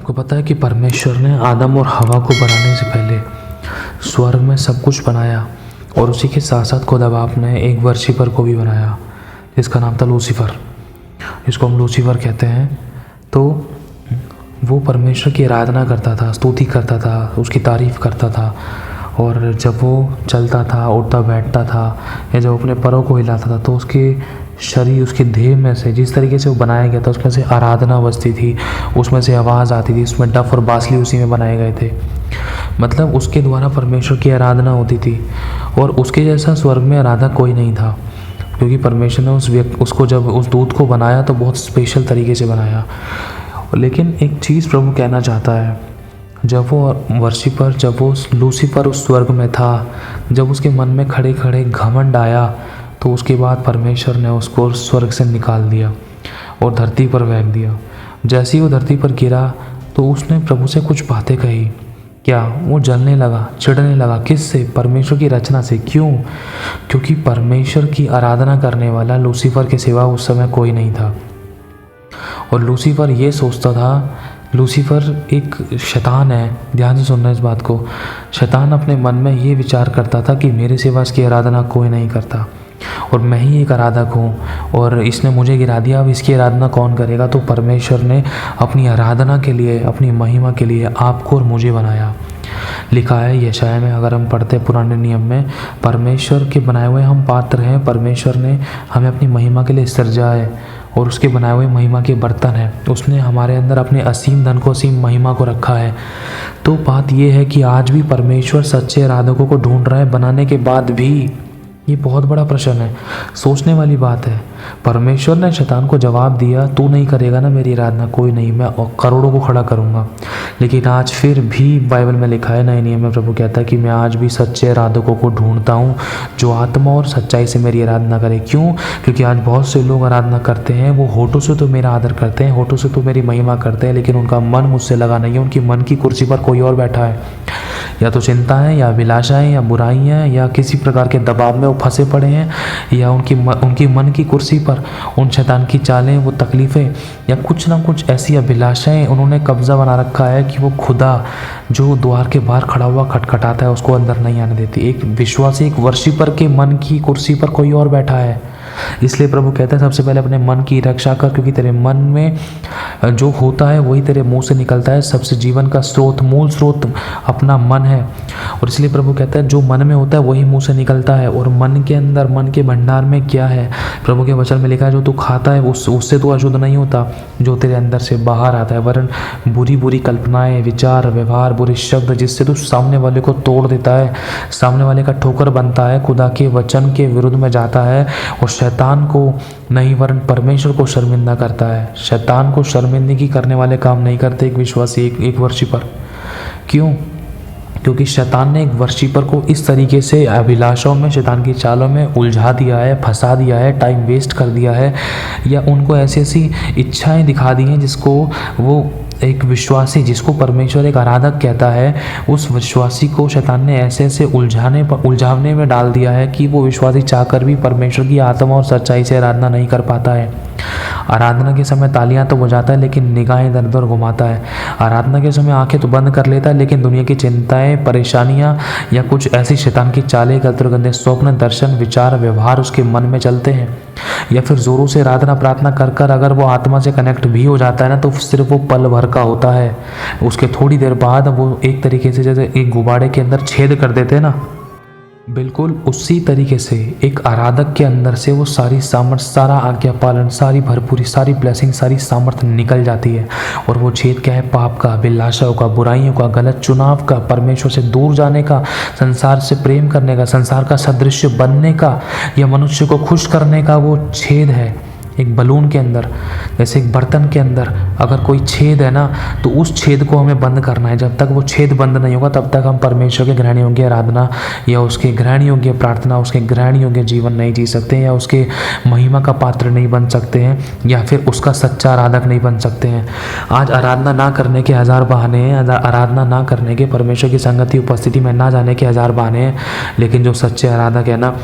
आपको पता है कि परमेश्वर ने आदम और हवा को बनाने से पहले स्वर्ग में सब कुछ बनाया और उसी के साथ साथ खुदा बाप ने एक वर्शिपर को भी बनाया जिसका नाम था लूसीफर, जिसको हम लूसीफर कहते हैं। तो वो परमेश्वर की आराधना करता था, स्तुति करता था, उसकी तारीफ़ करता था। और जब वो चलता था, उठता बैठता था या जब अपने पैरों को हिलाता था तो उसके शरीर, उसके देह में से जिस तरीके से वो बनाया गया था उसमें से आराधना बजती थी, उसमें से आवाज़ आती थी, उसमें डफ और बांसुरी उसी में बनाए गए थे। मतलब उसके द्वारा परमेश्वर की आराधना होती थी और उसके जैसा स्वर्ग में आराधक कोई नहीं था, क्योंकि परमेश्वर ने उसको जब उस दूत को बनाया तो बहुत स्पेशल तरीके से बनाया। लेकिन एक चीज़ प्रभु कहना चाहता है, जब वो लूसीफर उस स्वर्ग में था, जब उसके मन में खड़े खड़े घमंड आया तो उसके बाद परमेश्वर ने उसको स्वर्ग से निकाल दिया और धरती पर फेंक दिया। जैसे ही वो धरती पर गिरा तो उसने प्रभु से कुछ बातें कही। क्या? वो जलने लगा, चिढ़ने लगा। किससे? परमेश्वर की रचना से। क्यों? क्योंकि परमेश्वर की आराधना करने वाला लूसीफर के सिवा उस समय कोई नहीं था। और लूसीफर ये सोचता था, लूसीफर एक शैतान है। ध्यान से सुनना इस बात को। शैतान अपने मन में ये विचार करता था कि मेरे सिवा इसकी आराधना कोई नहीं करता और मैं ही एक आराधक हूँ और इसने मुझे गिरा दिया, अब इसकी आराधना कौन करेगा। तो परमेश्वर ने अपनी आराधना के लिए, अपनी महिमा के लिए आपको और मुझे बनाया। लिखा है यशायाह में, अगर हम पढ़ते पुराने नियम में, परमेश्वर के बनाए हुए हम पात्र हैं। परमेश्वर ने हमें अपनी महिमा के लिए सृजा है और उसके बनाए हुए महिमा के बर्तन हैं। उसने हमारे अंदर अपने असीम धन को, असीम महिमा को रखा है। तो बात यह है कि आज भी परमेश्वर सच्चे आराधकों को ढूंढ रहा है बनाने के बाद भी। ये बहुत बड़ा प्रश्न है, सोचने वाली बात है। परमेश्वर ने शैतान को जवाब दिया, तू नहीं करेगा ना मेरी आराधना, कोई नहीं, मैं करोड़ों को खड़ा करूँगा। लेकिन आज फिर भी बाइबल में लिखा है, नए नियम में प्रभु कहता है कि मैं आज भी सच्चे आराधकों को ढूंढता हूँ जो आत्मा और सच्चाई से मेरी आराधना करे। क्यों? क्योंकि आज बहुत से लोग आराधना करते हैं, वो होठों से तो मेरा आदर करते हैं, होठों से तो मेरी महिमा करते हैं, लेकिन उनका मन मुझसे लगा नहीं है। उनकी मन की कुर्सी पर कोई और बैठा है, या तो चिंता है, या अभिलाषाएं, या बुराइयाँ, या किसी प्रकार के दबाव में वो फंसे पड़े हैं, या उनकी मन की कुर्सी पर उन शैतान की चालें, वो तकलीफ़ें, या कुछ ना कुछ ऐसी अभिलाषाएं उन्होंने कब्जा बना रखा है कि वो खुदा जो द्वार के बाहर खड़ा हुआ खटखटाता है उसको अंदर नहीं आने देती। एक विश्वासी, एक वर्शिपर के मन की कुर्सी पर कोई और बैठा है। इसलिए प्रभु कहता है सबसे पहले अपने मन की रक्षा कर, क्योंकि तेरे मन में जो होता है वही तेरे मुंह से निकलता है। सबसे जीवन का स्रोत, मूल स्रोत अपना मन है। और इसलिए प्रभु कहता है जो मन में होता है वही मुंह से निकलता है। और मन के अंदर, मन के भंडार में क्या है? प्रभु के वचन में लिखा है जो तू खाता है उससे तू अशुद्ध नहीं होता, जो तेरे अंदर से बाहर आता है, वरन बुरी बुरी कल्पनाएं, विचार, व्यवहार, बुरे शब्द, जिससे तू सामने वाले को तोड़ देता है, सामने वाले का ठोकर बनता है, खुदा के वचन के विरुद्ध में जाता है और शैतान को नहीं वरन परमेश्वर को शर्मिंदा करता है। शैतान को शर्मिंदगी करने वाले काम नहीं करते एक विश्वासी, एक वर्शिपर। क्यों? क्योंकि शैतान ने एक वर्शिपर को इस तरीके से अभिलाषाओं में, शैतान की चालों में उलझा दिया है, फंसा दिया है, टाइम वेस्ट कर दिया है, या उनको ऐसी ऐसी इच्छाएं दिखा दी हैं जिसको वो एक विश्वासी, जिसको परमेश्वर एक आराधक कहता है, उस विश्वासी को शैतान ने ऐसे ऐसे उलझावने में डाल दिया है कि वो विश्वासी चाहकर भी परमेश्वर की आत्मा और सच्चाई से आराधना नहीं कर पाता है। आराधना के समय तालियां तो बजाता है लेकिन निगाहें इधर उधर घुमाता है। आराधना के समय आंखें तो बंद कर लेता है लेकिन दुनिया की चिंताएं, परेशानियां या कुछ ऐसी शैतान की चालें, गंदे स्वप्न, दर्शन, विचार, व्यवहार उसके मन में चलते हैं। या फिर जोरों से आराधना प्रार्थना कर कर अगर वो आत्मा से कनेक्ट भी हो जाता है ना, तो सिर्फ वो पल भर का होता है। उसके थोड़ी देर बाद वो एक तरीके से जैसे एक गुब्बारे के अंदर छेद कर देते हैं ना, बिल्कुल उसी तरीके से एक आराधक के अंदर से वो सारी सामर्थ, सारा आज्ञा पालन, सारी भरपूरी, सारी ब्लेसिंग, सारी सामर्थ्य निकल जाती है। और वो छेद क्या है? पाप का, अभिलाषाओं का, बुराइयों का, गलत चुनाव का, परमेश्वर से दूर जाने का, संसार से प्रेम करने का, संसार का सदृश्य बनने का, या मनुष्य को खुश करने का वो छेद है। एक बलून के अंदर, जैसे एक बर्तन के अंदर अगर कोई छेद है ना, तो उस छेद को हमें बंद करना है। जब तक वो छेद बंद नहीं होगा तब तक हम परमेश्वर के ग्रहण योग्य आराधना या उसके ग्रहण योग्य प्रार्थना, उसके ग्रहण योग्य जीवन नहीं जी सकते, या उसके महिमा का पात्र नहीं बन सकते हैं, या फिर उसका सच्चा आराधक नहीं बन सकते हैं। आज आराधना ना करने के हज़ार बहाने हैं, आराधना ना करने के, परमेश्वर की संगति उपस्थिति में ना जाने के हज़ार बहाने हैं। लेकिन जो सच्चे आराधक है ना,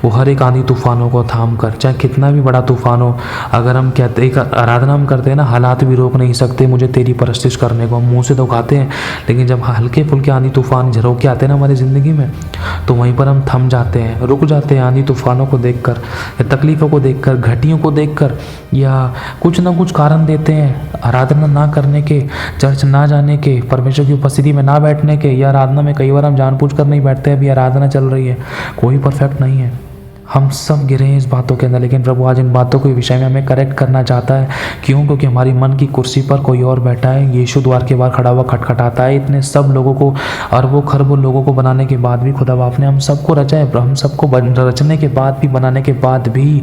वो हर एक आंधी तूफानों को थाम कर, चाहे कितना भी बड़ा तूफान हो, अगर हम कहते एक आराधना हम करते हैं ना, हालात भी रोक नहीं सकते मुझे तेरी परस्तिश करने को। हम मुँह से तो खाते हैं, लेकिन जब हल्के फुल्के आंधी तूफान झरोके आते हैं ना हमारी ज़िंदगी में, तो वहीं पर हम थम जाते हैं, रुक जाते हैं। आंधी तूफानों को देखकर या तकलीफ़ों को देखकर, घटियों को देखकर, या कुछ ना कुछ कारण देते हैं आराधना ना करने के, चर्च ना जाने के, परमेश्वर की उपस्थिति में ना बैठने के, या आराधना में कई बार हम जानबूझकर नहीं बैठते हैं, अभी आराधना चल रही है। कोई परफेक्ट नहीं है, हम सब गिरे हैं इस बातों के अंदर, लेकिन प्रभु आज इन बातों के विषय में हमें करेक्ट करना चाहता है। क्यों? क्योंकि हमारी मन की कुर्सी पर कोई और बैठा है। यीशु द्वार के बाहर खड़ा हुआ खटखटाता है। इतने सब लोगों को, अरबों खरबों लोगों को बनाने के बाद भी खुदा बाप ने हम सबको रचा है। हम सबको रचने के बाद भी, बनाने के बाद भी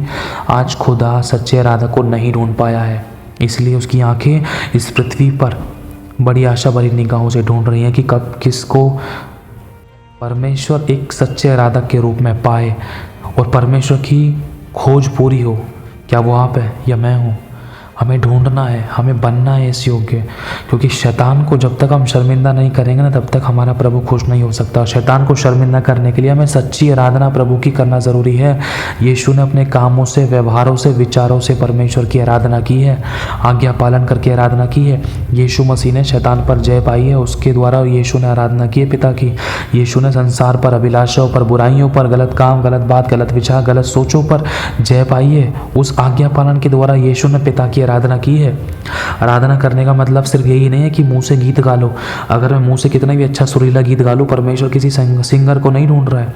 आज खुदा सच्चे आराधक को नहीं ढूंढ पाया है। इसलिए उसकी आंखें इस पृथ्वी पर बड़ी आशा भरी निगाहों से ढूंढ रही हैं कि कब किसको परमेश्वर एक सच्चे आराधक के रूप में पाए और परमेश्वर की खोज पूरी हो। क्या वो आप है या मैं हूँ? हमें ढूंढना है, हमें बनना है इस योग्य, क्योंकि शैतान को जब तक हम शर्मिंदा नहीं करेंगे ना, तब तक हमारा प्रभु खुश नहीं हो सकता। शैतान को शर्मिंदा करने के लिए हमें सच्ची आराधना प्रभु की करना ज़रूरी है। यीशु ने अपने कामों से, व्यवहारों से, विचारों से परमेश्वर की आराधना की है, आज्ञा पालन करके आराधना की है। यीशु मसीह ने शैतान पर जय पाई है, उसके द्वारा यीशु ने आराधना की है पिता की। यीशु ने संसार पर, अभिलाषाओं पर, बुराइयों पर, गलत काम, गलत बात, गलत विचार, गलत सोचों पर जय पाई है। उस आज्ञा पालन के द्वारा यीशु ने पिता की आराधना की है। आराधना करने का मतलब सिर्फ यही नहीं है कि मुंह से गीत गा लो। अगर मैं मुंह से कितना भी अच्छा सुरीला गीत गा लूँ, परमेश्वर किसी सिंगर को नहीं ढूंढ रहा है।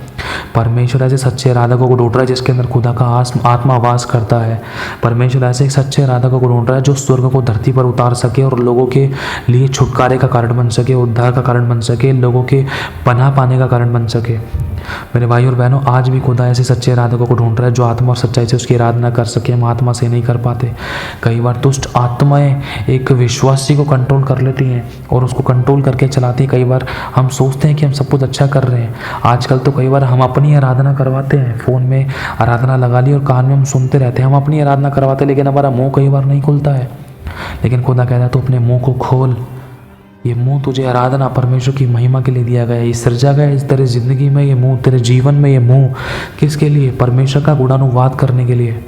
परमेश्वर ऐसे सच्चे आराधकों को ढूंढ रहा है जिसके अंदर खुदा का आत्मा वास करता है। परमेश्वर ऐसे एक सच्चे आराधकों को ढूंढ रहा है जो स्वर्ग को धरती पर उतार सके और लोगों के लिए छुटकारे का कारण बन सके, उद्धार का कारण बन सके, लोगों के पनाह पाने का कारण बन सके। मेरे भाई और बहनों, आज भी खुदा ऐसे सच्चे आराधकों को ढूंढ रहा है जो आत्मा और सच्चाई से उसकी आराधना कर सके। हम आत्मा से नहीं कर पाते। कई बार दुष्ट आत्माएं एक विश्वासी को कंट्रोल कर लेती हैं और उसको कंट्रोल करके चलाती हैं। कई बार हम सोचते हैं कि हम सब कुछ अच्छा कर रहे हैं। आजकल तो कई बार हम अपनी आराधना करवाते हैं, फ़ोन में आराधना लगा ली और कान में हम सुनते रहते हैं। हम अपनी आराधना करवाते हैं, लेकिन हमारा मुँह कई बार नहीं खुलता है। लेकिन खुदा कहता है तो अपने मुँह को खोल। ये मुंह तुझे आराधना, परमेश्वर की महिमा के लिए दिया गया है। ये सृजा गया इस तेरे ज़िंदगी में, ये मुंह तेरे जीवन में, ये मुंह किसके लिए? परमेश्वर का गुणानुवाद करने के लिए।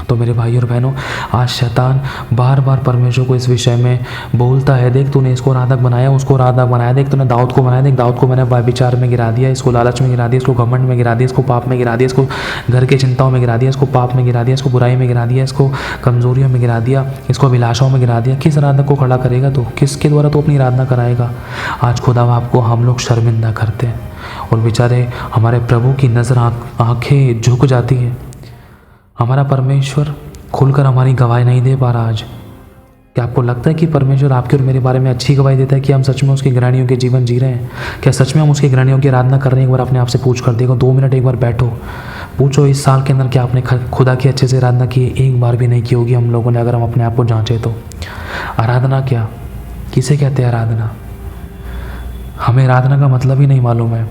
तो मेरे भाई और बहनों, आज शैतान बार बार परमेश्वर को इस विषय में बोलता है, देख तूने इसको आराधक बनाया, उसको आराधक बनाया, देख तूने दाऊद को बनाया, देख दाऊद को मैंने व्यभिचार में गिरा दिया, इसको लालच में गिरा दिया, इसको घमंड में गिरा दिया, इसको पाप में गिरा दिया, इसको घर की चिंताओं में गिरा दिया, इसको पाप में गिरा दिया, इसको बुराई में गिरा दिया, इसको कमजोरियों में गिरा दिया, इसको अभिलाषाओं में गिरा दिया। किस आराधक को खड़ा करेगा? तो किसके द्वारा तो अपनी आराधना कराएगा? आज खुदा बाप को हम लोग शर्मिंदा करते हैं और बेचारे हमारे प्रभु की नज़र आंखें झुक जाती हैं। हमारा परमेश्वर खुलकर हमारी गवाही नहीं दे पा रहा आज। क्या आपको लगता है कि परमेश्वर आपके और मेरे बारे में अच्छी गवाही देता है कि हम सच में उसके घरानियों के जीवन जी रहे हैं? क्या सच में हम उसके घरानियों की आराधना कर रहे हैं? एक बार अपने आप से पूछ कर देखो, 2 मिनट एक बार बैठो, पूछो इस साल के अंदर क्या आपने खुदा की अच्छे से आराधना की? एक बार भी नहीं की होगी हम लोगों ने, अगर हम अपने आप को जाँचें तो। आराधना क्या, किसे कहते हैं आराधना? हमें आराधना का मतलब ही नहीं मालूम है।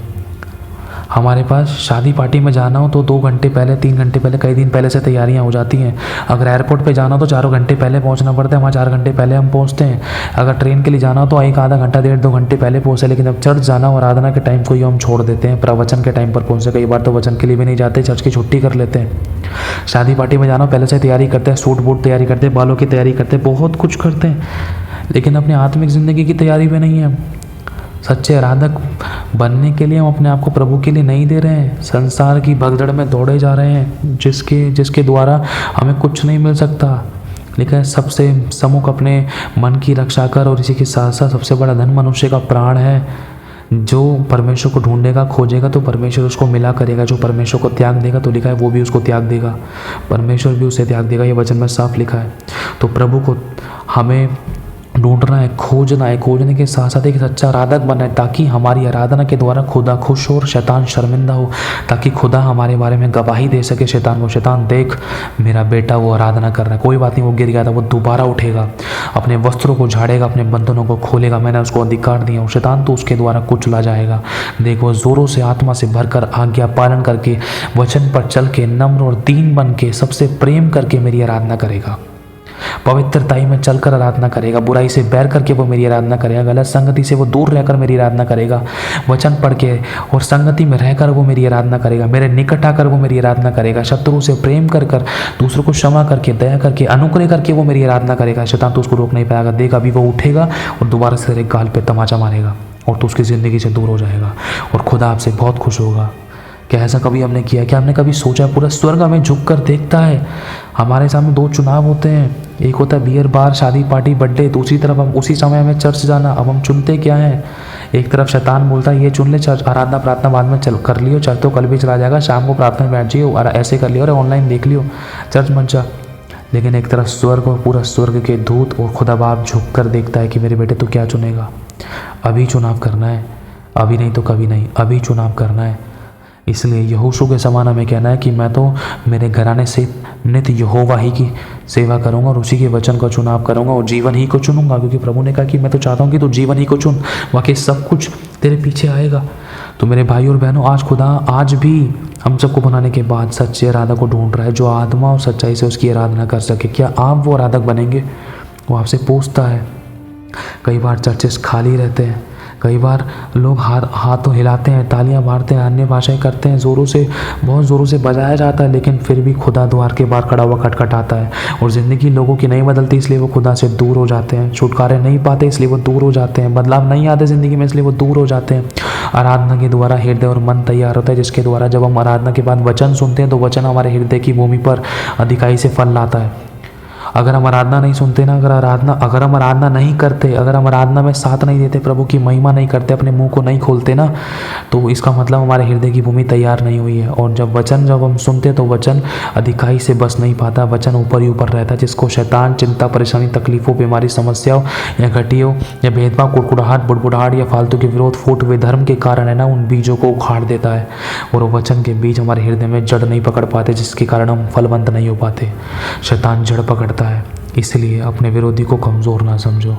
हमारे पास शादी पार्टी में जाना हो तो 2 घंटे पहले, 3 घंटे पहले, कई दिन पहले से तैयारियां हो जाती हैं। अगर एयरपोर्ट पे जाना हो तो 4 घंटे पहले पहुंचना पड़ता है, वहाँ 4 घंटे पहले हम पहुंचते हैं। अगर ट्रेन के लिए जाना हो तो 1 आधा घंटा, 1.5-2 घंटे पहले पहुँचे। लेकिन जब चर्च जाना हो, आराधना के टाइम को ही हम छोड़ देते हैं, प्रवचन के टाइम पर पहुँचे। कई बार तो वचन के लिए भी नहीं जाते, चर्च की छुट्टी कर लेते हैं। शादी पार्टी में जाना हो, पहले से तैयारी करते हैं, सूट बूट तैयारी करते हैं, बालों की तैयारी करते हैं, बहुत कुछ करते हैं, लेकिन अपनी आत्मिक ज़िंदगी की तैयारी में नहीं है। सच्चे आराधक बनने के लिए हम अपने आप को प्रभु के लिए नहीं दे रहे हैं। संसार की भगदड़ में दौड़े जा रहे हैं, जिसके द्वारा हमें कुछ नहीं मिल सकता। लिखा है, सबसे सम्मुख अपने मन की रक्षा कर, और इसी के साथ साथ सबसे बड़ा धन मनुष्य का प्राण है। जो परमेश्वर को ढूंढेगा, खोजेगा, तो परमेश्वर उसको मिला करेगा। जो परमेश्वर को त्याग देगा, तो लिखा है वो भी उसको त्याग देगा, परमेश्वर भी उसे त्याग देगा। ये वचन में साफ लिखा है। तो प्रभु को हमें ढूंढना है, खोजना है, खोजने के साथ साथ एक सच्चा आराधक बनना है, ताकि हमारी आराधना के द्वारा खुदा खुश हो और शैतान शर्मिंदा हो, ताकि खुदा हमारे बारे में गवाही दे सके शैतान को। शैतान, देख मेरा बेटा वो आराधना कर रहा है, कोई बात नहीं, वो गिर गया था, वो दोबारा उठेगा, अपने वस्त्रों को झाड़ेगा, अपने बंधनों को खोलेगा, मैंने उसको अधिकार दिया। शैतान तो उसके द्वारा कुचला जाएगा। देख, वो ज़ोरों से आत्मा से भरकर, आज्ञा पालन करके, वचन पर चल के, नम्र और दीन बन के, सबसे प्रेम करके मेरी आराधना करेगा। पवित्रताई में चलकर आराधना करेगा, बुराई से बैर करके वो मेरी आराधना करेगा, गलत संगति से वो दूर रहकर मेरी आराधना करेगा, वचन पढ़ के और संगति में रहकर वो मेरी आराधना करेगा, मेरे निकट आकर वो मेरी आराधना करेगा, शत्रु से प्रेम कर कर, दूसरों को क्षमा करके, दया करके, अनुग्रह करके वो मेरी आराधना करेगा। शैतान तो उसको रोक नहीं पाएगा। देख अभी वो उठेगा और दोबारा से तेरे गाल पे तमाचा मारेगा और तो उसकी ज़िंदगी से दूर हो जाएगा और खुदा आपसे बहुत खुश होगा। क्या ऐसा कभी हमने किया? क्या हमने कभी सोचा? पूरा स्वर्ग हमें झुक कर देखता है। हमारे सामने दो चुनाव होते हैं, एक होता है बियर बार, शादी पार्टी, बर्थडे, दूसरी तरफ हम उसी समय हमें चर्च जाना। अब हम चुनते क्या है? एक तरफ शैतान बोलता है ये चुन ले, चर्च आराधना प्रार्थना बाद में चल कर लियो, चर्च तो कल भी चला जाएगा, शाम को प्रार्थना में बैठ जाइए और ऐसे कर लियो, अरे ऑनलाइन देख लियो, चर्च मत जा। लेकिन एक तरफ स्वर्ग और पूरा स्वर्ग के दूत और खुदा बाप झुक कर देखता है कि मेरे बेटे तू क्या चुनेगा? अभी चुनाव करना है, अभी नहीं तो कभी नहीं, अभी चुनाव करना है। इसलिए यहोशू के समान हमें कहना है कि मैं तो मेरे घराने से नित्य यहोवा ही की सेवा करूंगा और उसी के वचन का चुनाव करूंगा और जीवन ही को चुनूंगा, क्योंकि प्रभु ने कहा कि मैं तो चाहता हूं कि तू जीवन ही को चुन, बाकी सब कुछ तेरे पीछे आएगा। तो मेरे भाई और बहनों, आज खुदा आज भी हम सबको बनाने के बाद सच्चे आराधक को ढूंढ रहा है जो आत्मा और सच्चाई से उसकी आराधना कर सके। क्या आप वो आराधक बनेंगे? वो आपसे पूछता है। कई बार चर्चेस खाली रहते हैं, कई बार लोग हाथ हिलाते हैं, तालियां मारते हैं, अन्य भाषाएं करते हैं, ज़ोरों से, बहुत ज़ोरों से बजाया जाता है, लेकिन फिर भी खुदा द्वार के बाहर खड़ा हुआ खटखटाता है और ज़िंदगी लोगों की नहीं बदलती, इसलिए वो खुदा से दूर हो जाते हैं। छुटकारे नहीं पाते इसलिए वो दूर हो जाते हैं। बदलाव नहीं आते ज़िंदगी में इसलिए वो दूर हो जाते हैं। आराधना के द्वारा हृदय और मन तैयार होता है, जिसके द्वारा जब हम आराधना के बाद वचन सुनते हैं तो वचन हमारे हृदय की भूमि पर अधिकाई से फल लाता है। अगर हम आराधना नहीं सुनते ना, अगर हम आराधना नहीं करते, अगर हम आराधना में साथ नहीं देते, प्रभु की महिमा नहीं करते, अपने मुंह को नहीं खोलते ना, तो इसका मतलब हमारे हृदय की भूमि तैयार नहीं हुई है। और जब हम सुनते तो वचन अधिकाई से बस नहीं पाता, वचन ऊपर ही ऊपर रहता है, जिसको शैतान चिंता, परेशानी, तकलीफों, बीमारी, समस्याओं या घटियों या भेदभाव, कुड़कुड़ाहट, बुड़बुड़ाहट या फालतू के विरोध, फूट हुए धर्म के कारण है ना, उन बीजों को उखाड़ देता है और वचन के बीज हमारे हृदय में जड़ नहीं पकड़ पाते, जिसके कारण हम फलवंत नहीं हो पाते। शैतान जड़ पकड़ता है। इसलिए अपने विरोधी को कमज़ोर ना समझो।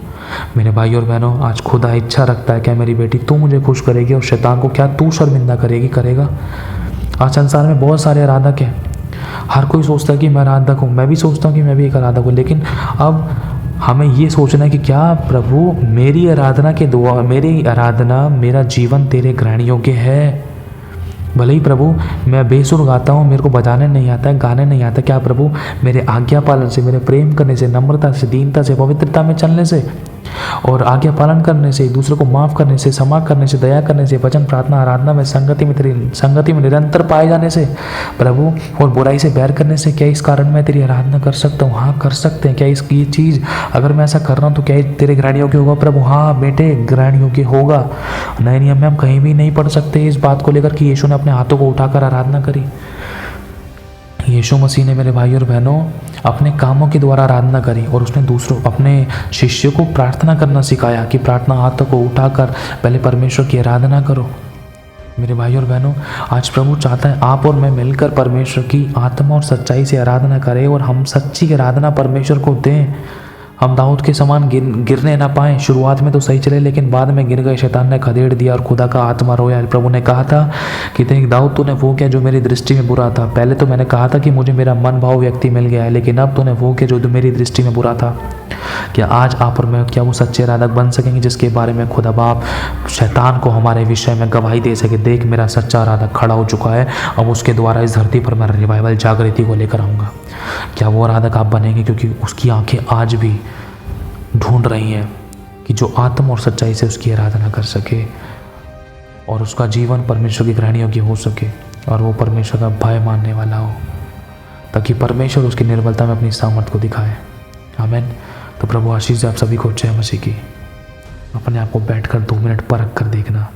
मेरे भाई और बहनों, आज खुदा इच्छा रखता है क्या मेरी बेटी तू मुझे खुश करेगी और शैतान को क्या तू शर्मिंदा करेगा? आज संसार में बहुत सारे आराधक हैं, हर कोई सोचता है कि मैं आराधक हूँ, मैं भी सोचता हूँ कि मैं भी एक आराधक हूँ, लेकिन अब हमें ये सोचना है कि क्या प्रभु मेरी आराधना, मेरा जीवन तेरे ग्रहण योग्य है? भले ही प्रभु मैं बेसुर गाता हूँ, मेरे को बजाने नहीं आता है, गाने नहीं आता, क्या प्रभु मेरे आज्ञा पालन से, मेरे प्रेम करने से, नम्रता से, दीनता से, पवित्रता में चलने से और आज्ञा पालन करने से, एक दूसरे को माफ़ करने से, क्षमा करने से, दया करने से, वचन प्रार्थना आराधना में संगति में निरंतर पाए जाने से प्रभु और बुराई से बैर करने से, क्या इस कारण मैं तेरी आराधना कर सकता हूँ? हाँ, कर सकते हैं। क्या ये चीज़ अगर मैं ऐसा कर रहा हूँ तो क्या तेरे ग्रहण योग्य होगा? प्रभु हाँ बेटे, ग्रहण योग्य होगा। नए नियम में हम कहीं भी नहीं पढ़ सकते इस बात को लेकर कि यीशु ने अपने हाथों को उठाकर आराधना करी। यीशु मसीह ने मेरे भाई और बहनों अपने कामों के द्वारा आराधना करी और उसने अपने शिष्यों को प्रार्थना करना सिखाया कि प्रार्थना हाथों को उठाकर पहले परमेश्वर की आराधना करो। मेरे भाई और बहनों, आज प्रभु चाहता है आप और मैं मिलकर परमेश्वर की आत्मा और सच्चाई से आराधना करें और हम सच्ची आराधना परमेश्वर को दें। हम दाऊद के समान गिरने ना पाएं। शुरुआत में तो सही चले, लेकिन बाद में गिर गए, शैतान ने खदेड़ दिया और खुदा का आत्मा रोया। प्रभु ने कहा था कि देख दाऊद, तूने वो किया जो मेरी दृष्टि में बुरा था। पहले तो मैंने कहा था कि मुझे मेरा मन भाव व्यक्ति मिल गया है, लेकिन अब तूने वो किया जो मेरी दृष्टि में बुरा था। क्या आज आप और मैं, क्या वो सच्चे आराधक बन सकेंगे जिसके बारे में खुदा बाप शैतान को हमारे विषय में गवाही दे सके? देख मेरा सच्चा आराधक खड़ा हो चुका है, अब उसके द्वारा इस धरती पर मैं रिवाइवल, जागृति को लेकर आऊँगा। क्या वो आराधक आप बनेंगे? क्योंकि उसकी आंखें आज भी ढूंढ रही हैं कि जो आत्मा और सच्चाई से उसकी आराधना कर सके और उसका जीवन परमेश्वर के ग्रहण योग्य हो सके और वो परमेश्वर का भय मानने वाला हो, ताकि परमेश्वर उसकी निर्बलता में अपनी सामर्थ को दिखाए। आमीन। तो प्रभु आशीष दे आप सभी को। जय मसीह की। अपने आप को बैठकर 2 मिनट परख कर देखना।